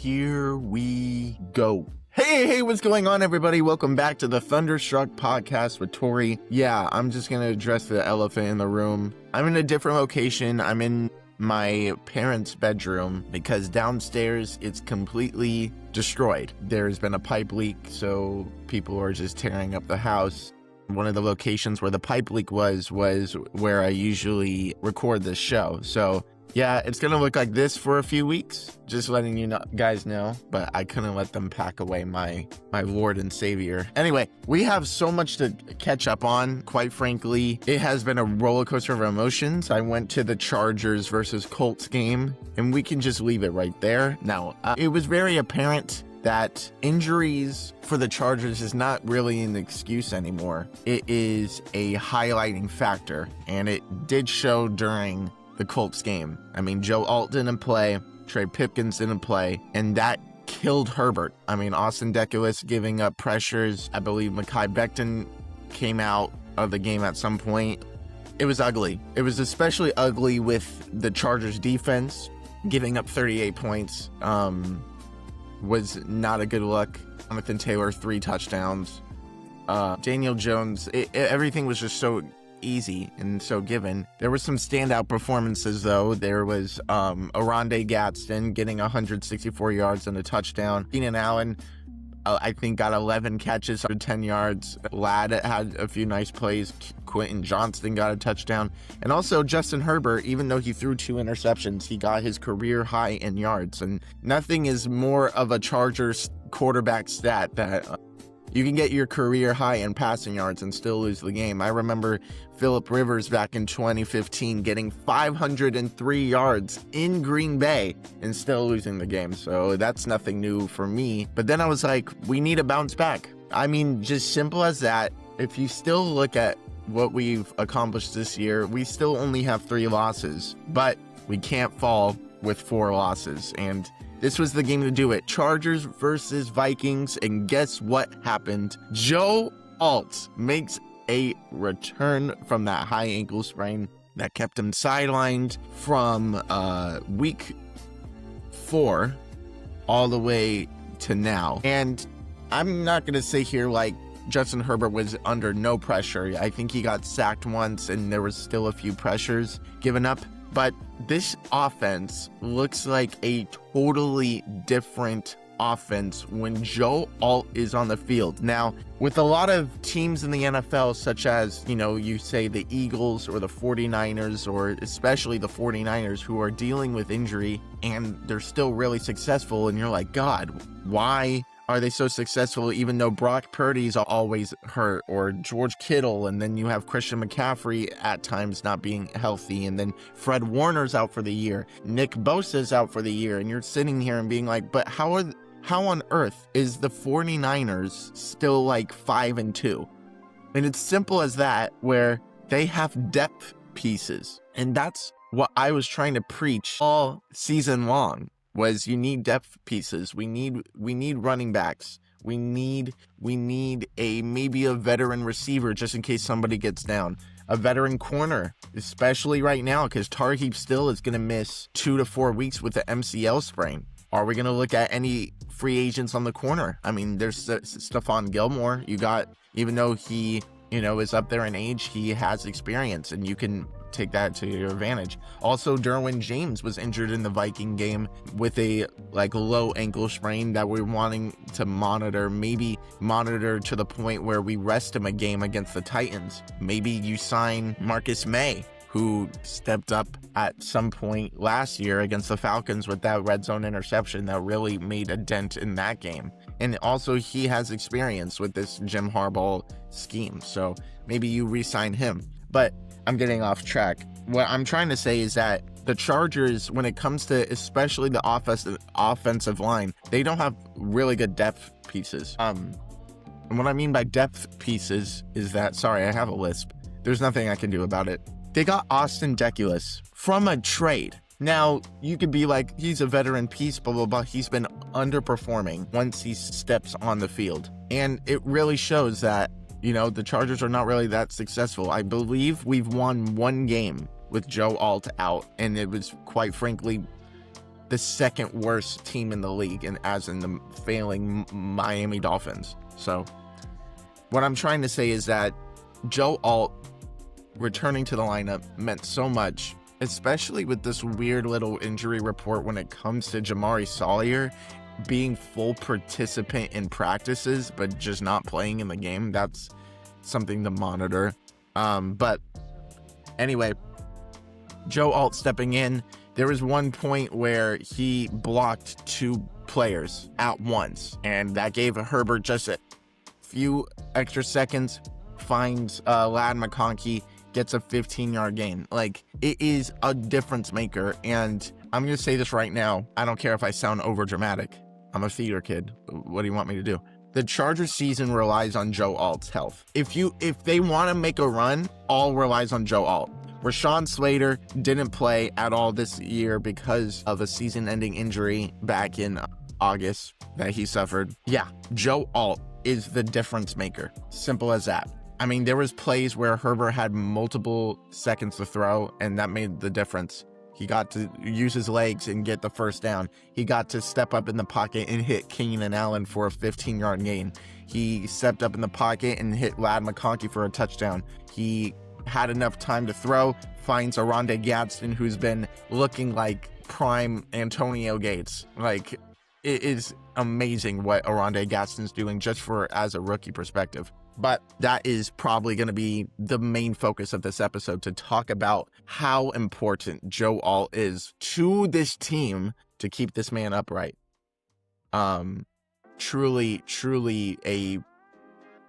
here we go. Hey, what's going on, everybody? Welcome back to the Thunderstruck podcast with Tori. Yeah, I'm just going to address the elephant in the room. I'm in a different location. I'm in my parents' bedroom because downstairs it's completely destroyed. There's been a pipe leak, so people are just tearing up the house. One of the locations where the pipe leak was where I usually record this show. So yeah, it's going to look like this for a few weeks, just letting you guys know, but I couldn't let them pack away my Lord and Savior. Anyway, we have so much to catch up on, quite frankly. It has been a roller coaster of emotions. I went to the Chargers versus Colts game, and we can just leave it right there. Now, it was very apparent that injuries for the Chargers is not really an excuse anymore. It is a highlighting factor, and it did show during the Colts game. I mean, Joe Alt didn't play, Trey Pipkins didn't play, and that killed Herbert. I mean, Austin Deculus giving up pressures. I believe Mekhi Becton came out of the game at some point. It was ugly. It was especially ugly with the Chargers defense giving up 38 points. Was not a good look. Jonathan Taylor, 3 touchdowns. Daniel Jones, everything was just so easy and so given. There were some standout performances, though. There was Oronde Gadsden getting 164 yards and a touchdown. Keenan Allen, I think, got 11 catches for 10 yards. Ladd had a few nice plays. Quentin Johnston got a touchdown. And also Justin Herbert, even though he threw 2 interceptions, he got his career high in yards. And nothing is more of a Chargers quarterback stat that you can get your career high in passing yards and still lose the game. I remember Phillip Rivers back in 2015 getting 503 yards in Green Bay and still losing the game. So that's nothing new for me. But then I was like, we need to bounce back. I mean, just simple as that. If you still look at what we've accomplished this year, we still only have 3 losses, but we can't fall with 4 losses. And this was the game to do it. Chargers versus Vikings. And guess what happened? Joe Alt makes a return from that high ankle sprain that kept him sidelined from week 4 all the way to now. And I'm not going to say here like Justin Herbert was under no pressure. I think he got sacked once and there was still a few pressures given up. But this offense looks like a totally different offense when Joe Alt is on the field. Now, with a lot of teams in the NFL, such as, you say the Eagles or the 49ers, or especially the 49ers, who are dealing with injury and they're still really successful, and you're like, God, why are they so successful even though Brock Purdy's always hurt, or George Kittle, and then you have Christian McCaffrey at times not being healthy, and then Fred Warner's out for the year, Nick Bosa's out for the year, and you're sitting here and being like, but how on earth is the 49ers still like 5-2? And it's simple as that, where they have depth pieces. And that's what I was trying to preach all season long. Was you need depth pieces. We need running backs. We need maybe a veteran receiver just in case somebody gets down. A veteran corner, especially right now, because Tarheeb still is going to miss 2 to 4 weeks with the MCL sprain. Are we going to look at any free agents on the corner? I mean, there's Stephon Gilmore. You got, even though he, is up there in age, he has experience, and you can take that to your advantage. Also, Derwin James was injured in the Viking game with a low ankle sprain that we're wanting to maybe monitor to the point where we rest him a game against the Titans. Maybe you sign Marcus May, who stepped up at some point last year against the Falcons with that red zone interception that really made a dent in that game. And also, he has experience with this Jim Harbaugh scheme, so maybe you re-sign him. But I'm getting off track. What I'm trying to say is that the Chargers, when it comes to especially the offensive line, they don't have really good depth pieces. And what I mean by depth pieces is that, sorry, I have a lisp. There's nothing I can do about it. They got Austin Deculus from a trade. Now, you could be like, he's a veteran piece, blah, blah, blah. He's been underperforming once he steps on the field. And it really shows that, the Chargers are not really that successful. I believe we've won 1 game with Joe Alt out, and it was, quite frankly, the second worst team in the league, and as in the failing Miami Dolphins. So what I'm trying to say is that Joe Alt returning to the lineup meant so much, especially with this weird little injury report when it comes to Jamari Sawyer being full participant in practices but just not playing in the game. That's something to monitor. But anyway, Joe Alt stepping in. There was one point where he blocked 2 players at once, and that gave Herbert just a few extra seconds, finds Ladd McConkey, gets a 15-yard gain. Like, it is a difference maker, and I'm going to say this right now. I don't care if I sound over dramatic. I'm a theater kid. What do you want me to do? The Chargers season relies on Joe Alt's health. If they want to make a run, all relies on Joe Alt. Rashawn Slater didn't play at all this year because of a season-ending injury back in August that he suffered. Yeah, Joe Alt is the difference maker. Simple as that. I mean, there was plays where Herbert had multiple seconds to throw, and that made the difference. He got to use his legs and get the first down. He got to step up in the pocket and hit Keenan Allen for a 15-yard gain. He stepped up in the pocket and hit Ladd McConkey for a touchdown. He had enough time to throw, finds Oronde Gadsden, who's been looking like prime Antonio Gates. Like, it is amazing what Oronde Gadsden's doing just as a rookie perspective. But that is probably going to be the main focus of this episode, to talk about how important Joe Alt is to this team to keep this man upright. Truly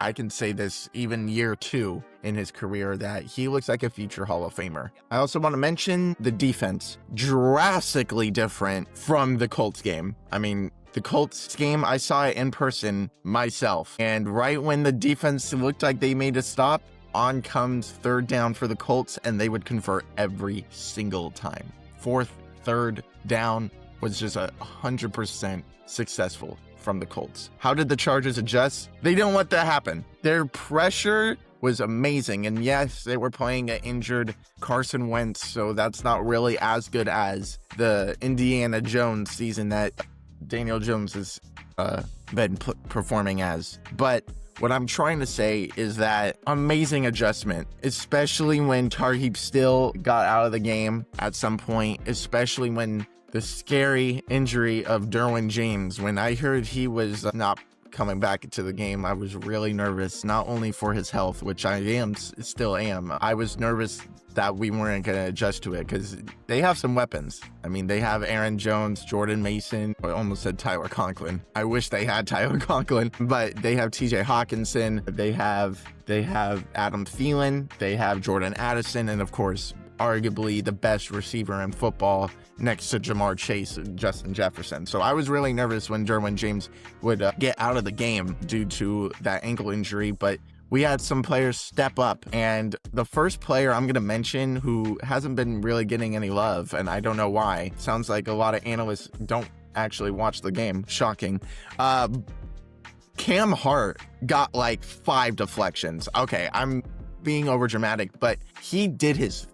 I can say this even year 2 in his career, that he looks like a future Hall of Famer. I also want to mention the defense. Drastically different from the Colts game. I mean, the Colts game, I saw it in person myself. And right when the defense looked like they made a stop, on comes 3rd down for the Colts, and they would convert every single time. 4th, 3rd down was just 100% successful from the Colts. How did the Chargers adjust? They didn't let that happen. Their pressure was amazing. And yes, they were playing an injured Carson Wentz, so that's not really as good as the Indiana Jones season that Daniel Jones has been performing as. But what I'm trying to say is that amazing adjustment, especially when Tarheeb still got out of the game at some point, especially when the scary injury of Derwin James. When I heard he was not coming back into the game, I was really nervous, not only for his health, which I still am. I was nervous that we weren't going to adjust to it, because they have some weapons. I mean, they have Aaron Jones, Jordan Mason. I almost said Tyler Conklin. I wish they had Tyler Conklin, but they have TJ Hawkinson. They have Adam Thielen. They have Jordan Addison, and of course, arguably the best receiver in football next to Jamar Chase and Justin Jefferson. So I was really nervous when Derwin James would get out of the game due to that ankle injury, but we had some players step up. And the first player I'm going to mention who hasn't been really getting any love, and I don't know why. Sounds like a lot of analysts don't actually watch the game. Shocking. Cam Hart got like 5 deflections. Okay, I'm being over dramatic, but he did his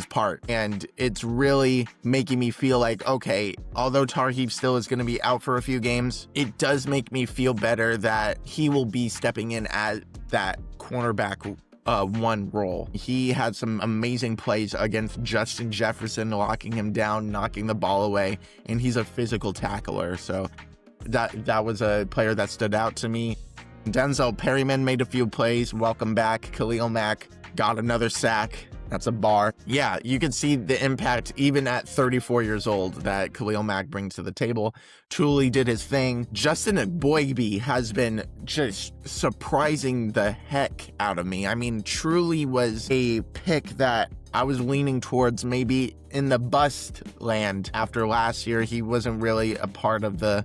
part, and it's really making me feel like, okay, although Tarheeb still is going to be out for a few games, it does make me feel better that he will be stepping in at that cornerback 1 role. He had some amazing plays against Justin Jefferson, locking him down, knocking the ball away, and he's a physical tackler. So that was a player that stood out to me. Denzel Perryman made a few plays. Welcome back. Khalil Mack got another sack. That's a bar. Yeah, you can see the impact even at 34 years old that Khalil Mack brings to the table. Truly did his thing. Justin Agboigbe has been just surprising the heck out of me. I mean, truly was a pick that I was leaning towards maybe in the bust land after last year. He wasn't really a part of the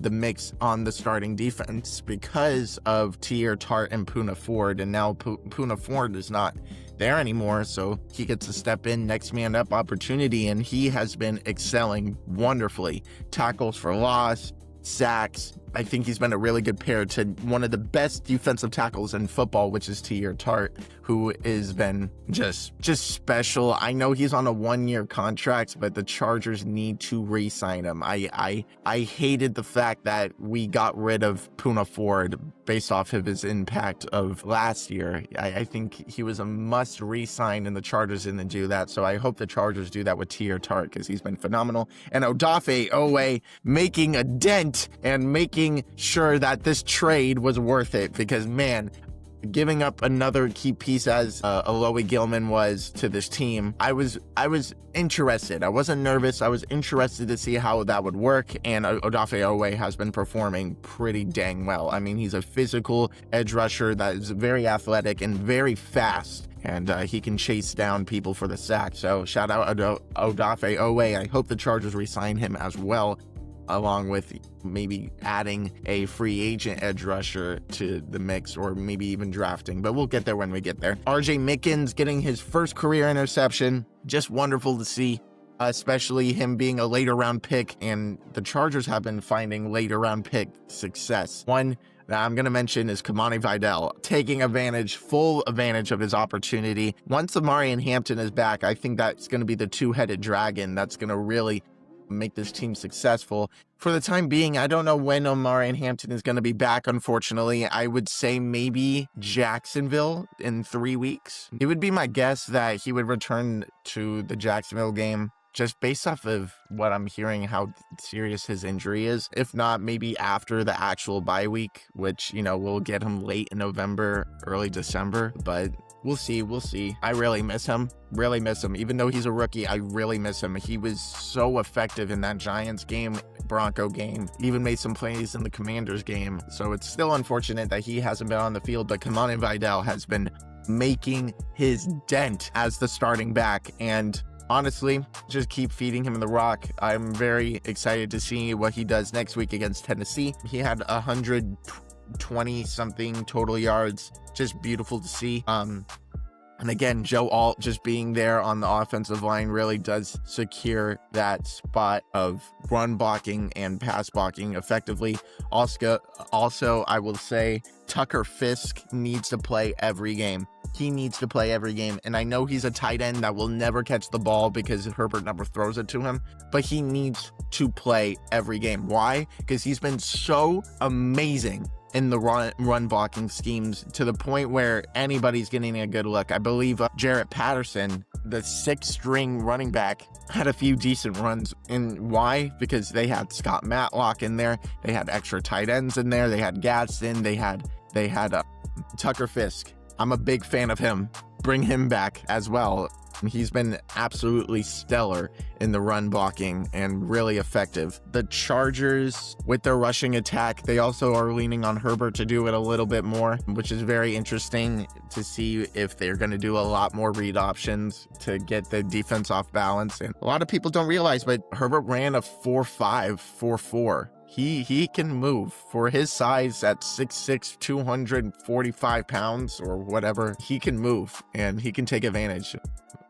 mix on the starting defense because of Tier Tart and Poona Ford. And now Poona Ford is not there anymore, so he gets to step in, next man up opportunity, and he has been excelling wonderfully. Tackles for loss, sacks, I think he's been a really good pair to one of the best defensive tackles in football, which is TSPWTORE, who has been just special. I know he's on a 1-year contract, but the Chargers need to re-sign him. I hated the fact that we got rid of Poona Ford based off of his impact of last year. I think he was a must re-sign, and the Chargers didn't do that. So I hope the Chargers do that with TSPWTORE because he's been phenomenal. And Odafe making a dent and making sure that this trade was worth it, because man, giving up another key piece as Alohi Gilman was to this team, I was interested. I wasn't nervous. I was interested to see how that would work, and Odafe has been performing pretty dang well. I mean, he's a physical edge rusher that is very athletic and very fast, and he can chase down people for the sack. So shout out Odafe. I hope the Chargers re-sign him as well, along with maybe adding a free agent edge rusher to the mix, or maybe even drafting, but we'll get there when we get there. RJ Mickens getting his first career interception. Just wonderful to see, especially him being a later round pick, and the Chargers have been finding later round pick success. One that I'm going to mention is Kamani Vidal, taking full advantage of his opportunity. Once Amari and Hampton is back, I think that's going to be the two-headed dragon that's going to really make this team successful. For the time being, I don't know when Omari and Hampton is going to be back, unfortunately. I would say maybe Jacksonville in 3 weeks. It would be my guess that he would return to the Jacksonville game, just based off of what I'm hearing, how serious his injury is. If not, maybe after the actual bye week, which, will get him late in November, early December, but we'll see. I really miss him. Even though he's a rookie, I really miss him. He was so effective in that Giants game, Bronco game, even made some plays in the Commanders game. So it's still unfortunate that he hasn't been on the field, but Kamani Vidal has been making his dent as the starting back, and honestly, just keep feeding him the rock. I'm very excited to see what he does next week against Tennessee. He had 120 something total yards. Just beautiful to see. And again, Joe Alt just being there on the offensive line really does secure that spot of run blocking and pass blocking effectively. Also, I will say Tucker Fisk needs to play every game. He needs to play every game. And I know he's a tight end that will never catch the ball because Herbert never throws it to him, but he needs to play every game. Why? Because he's been so amazing in the run blocking schemes, to the point where anybody's getting a good look. I believe Jarrett Patterson, the 6th string running back, had a few decent runs. And why? Because they had Scott Matlock in there, they had extra tight ends in there, they had Gadsden, they had Tucker Fisk. I'm a big fan of him. Bring him back as well. He's been absolutely stellar in the run blocking and really effective. The Chargers, with their rushing attack, they also are leaning on Herbert to do it a little bit more, which is very interesting to see if they're going to do a lot more read options to get the defense off balance. And a lot of people don't realize, but Herbert ran a 4.5, 4.4. He can move for his size at 6'6", 245 pounds or whatever. He can move and he can take advantage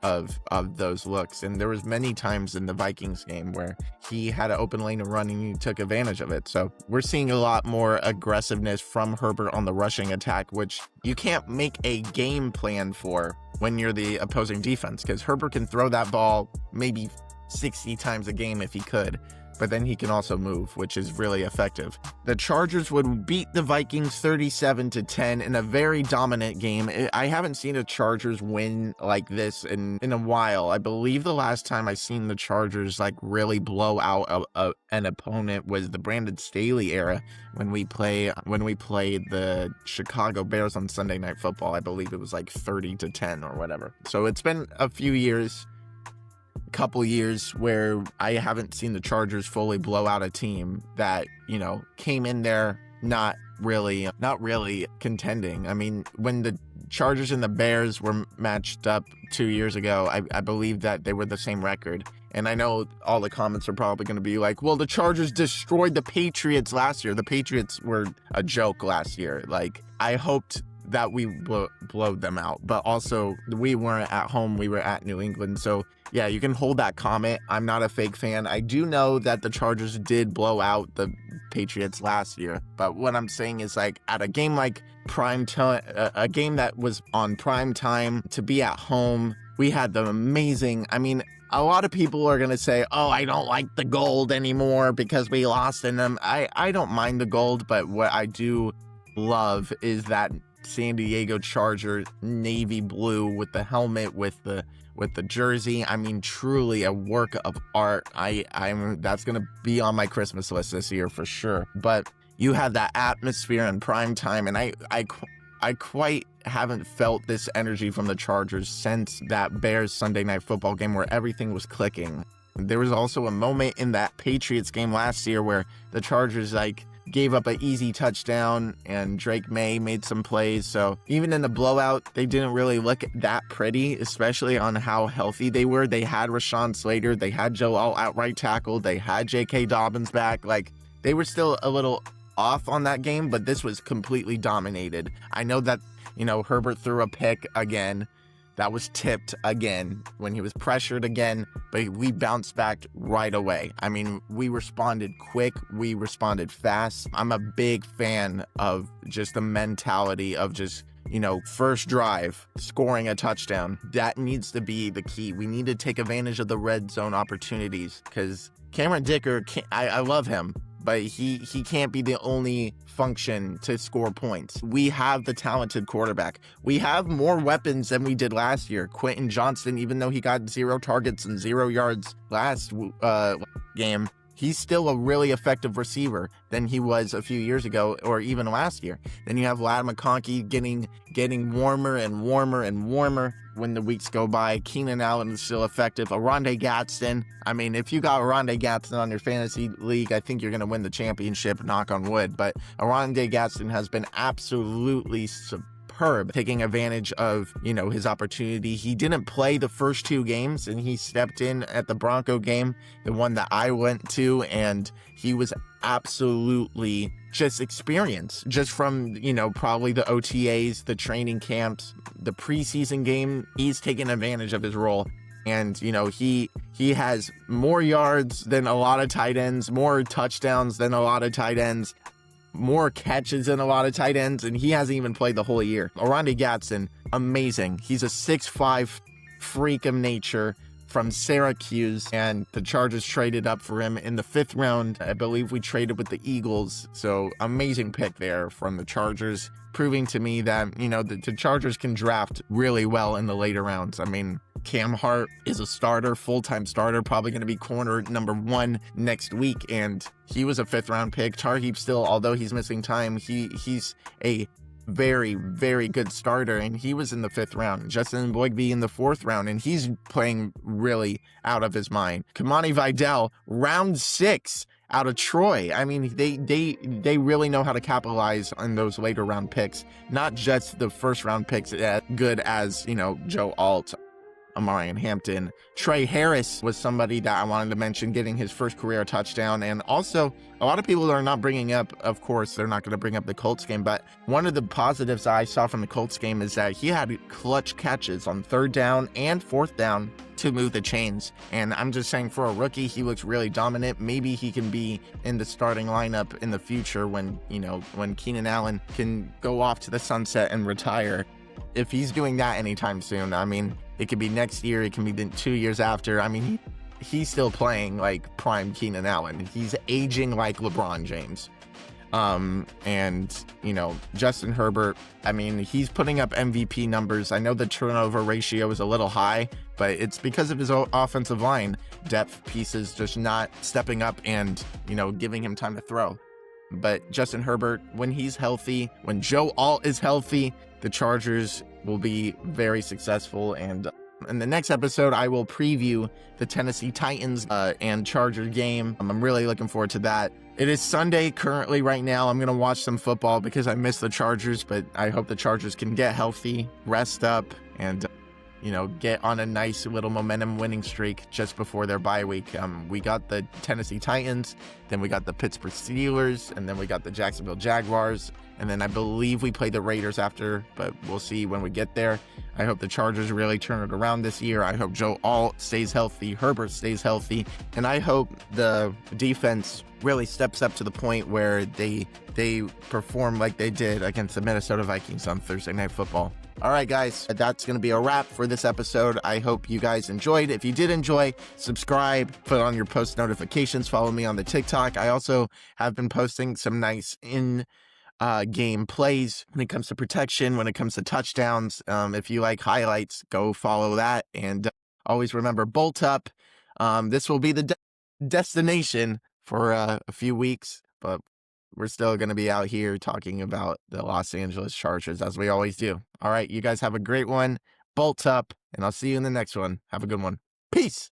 of those looks. And there was many times in the Vikings game where he had an open lane to run and he took advantage of it. So we're seeing a lot more aggressiveness from Herbert on the rushing attack, which you can't make a game plan for when you're the opposing defense, because Herbert can throw that ball maybe 60 times a game if he could, but then he can also move, which is really effective. The Chargers would beat the Vikings 37-10 in a very dominant game. I haven't seen a Chargers win like this in a while. I believe the last time I seen the Chargers really blow out an opponent was the Brandon Staley era when we played the Chicago Bears on Sunday Night Football. I believe it was 30-10 or whatever. So it's been a couple years where I haven't seen the Chargers fully blow out a team that, came in there not really contending. I mean, when the Chargers and the Bears were matched up 2 years ago, I believe that they were the same record. And I know all the comments are probably going to be like, well, the Chargers destroyed the Patriots last year. The Patriots were a joke last year. I hoped that we blowed them out, but also we weren't at home, we were at New England. So yeah, you can hold that comment. I'm not a fake fan. I do know that the Chargers did blow out the Patriots last year. But what I'm saying is, like, at a game like prime time, a game that was on prime time, to be at home, we had the amazing, I mean, a lot of people are going to say, oh, I don't like the gold anymore because we lost in them. I don't mind the gold, but what I do love is that San Diego Charger navy blue with the helmet, with the jersey. I mean, truly a work of art. I'm that's going to be on my Christmas list this year for sure. But you have that atmosphere in prime time, and I quite haven't felt this energy from the Chargers since that Bears Sunday Night Football game where everything was clicking. There was also a moment in that Patriots game last year where the Chargers gave up an easy touchdown and Drake May made some plays. So even in the blowout, they didn't really look that pretty, especially on how healthy they were. They had Rashawn Slater, they had Joe Alt at right tackle, they had J.K. Dobbins back. They were still a little off on that game, but this was completely dominated. I know that, Herbert threw a pick again. That was tipped again when he was pressured again, but we bounced back right away. I mean, we responded quick. We responded fast. I'm a big fan of just the mentality of just, first drive, scoring a touchdown. That needs to be the key. We need to take advantage of the red zone opportunities because Cameron Dicker, I love him, but he can't be the only function to score points. We have the talented quarterback. We have more weapons than we did last year. Quentin Johnston, even though he got 0 targets and 0 yards last game, he's still a really effective receiver than he was a few years ago or even last year. Then you have Ladd McConkey getting warmer and warmer and warmer when the weeks go by. Keenan Allen is still effective. Oronde Gadsden. I mean, if you got Oronde Gadsden on your fantasy league, I think you're going to win the championship, knock on wood. But Oronde Gadsden has been absolutely superb, taking advantage of, his opportunity. He didn't play the first 2 games, and he stepped in at the Bronco game, the one that I went to, and he was absolutely just experienced, just from, probably the OTAs, the training camps, the preseason game. He's taken advantage of his role. And, he has more yards than a lot of tight ends, more touchdowns than a lot of tight ends, more catches than a lot of tight ends, and he hasn't even played the whole year. Oronde Gadsden, amazing. He's a 6'5" freak of nature from Syracuse, and the Chargers traded up for him in the 5th round. I believe we traded with the Eagles, so amazing pick there from the Chargers, proving to me that, the Chargers can draft really well in the later rounds. I mean, Cam Hart is a starter, full-time starter, probably going to be corner number 1 next week, and he was a 5th round pick. Tarheeb still, although he's missing time, he's a very, very good starter, and he was in the 5th round. Justin Boygby in the 4th round, and he's playing really out of his mind. Kamani Vidal, round 6 out of Troy. I mean, they really know how to capitalize on those later round picks, not just the first round picks as good as, Joe Alt, Amarian Hampton. Trey Harris was somebody that I wanted to mention, getting his first career touchdown. And also, a lot of people are not bringing up, of course, they're not going to bring up the Colts game, but one of the positives I saw from the Colts game is that he had clutch catches on 3rd down and 4th down to move the chains. And I'm just saying, for a rookie, he looks really dominant. Maybe he can be in the starting lineup in the future when, when Keenan Allen can go off to the sunset and retire. If he's doing that anytime soon, I mean, it could be next year, it can be 2 years after. I mean, he's still playing like prime Keenan Allen. He's aging like LeBron James. And, Justin Herbert, I mean, he's putting up MVP numbers. I know the turnover ratio is a little high, but it's because of his offensive line depth pieces just not stepping up and, giving him time to throw. But Justin Herbert, when he's healthy, when Joe Alt is healthy, the Chargers will be very successful. And in the next episode, I will preview the Tennessee Titans and Charger game. I'm really looking forward to that. It is Sunday currently right now. I'm going to watch some football because I miss the Chargers, but I hope the Chargers can get healthy, rest up, and get on a nice little momentum winning streak just before their bye week. We got the Tennessee Titans, then we got the Pittsburgh Steelers, and then we got the Jacksonville Jaguars, and then I believe we play the Raiders after, but we'll see when we get there. I hope the Chargers really turn it around this year. I hope Joe Alt stays healthy, Herbert stays healthy, and I hope the defense really steps up to the point where they perform like they did against the Minnesota Vikings on Thursday Night Football. All right, guys, that's going to be a wrap for this episode. I hope you guys enjoyed. If you did enjoy, subscribe, put on your post notifications, follow me on the TikTok. I also have been posting some nice game plays when it comes to protection, when it comes to touchdowns. If you like highlights, go follow that. And always remember, bolt up. This will be the destination for a few weeks, but we're still going to be out here talking about the Los Angeles Chargers as we always do. All right, you guys have a great one. Bolt up, and I'll see you in the next one. Have a good one. Peace.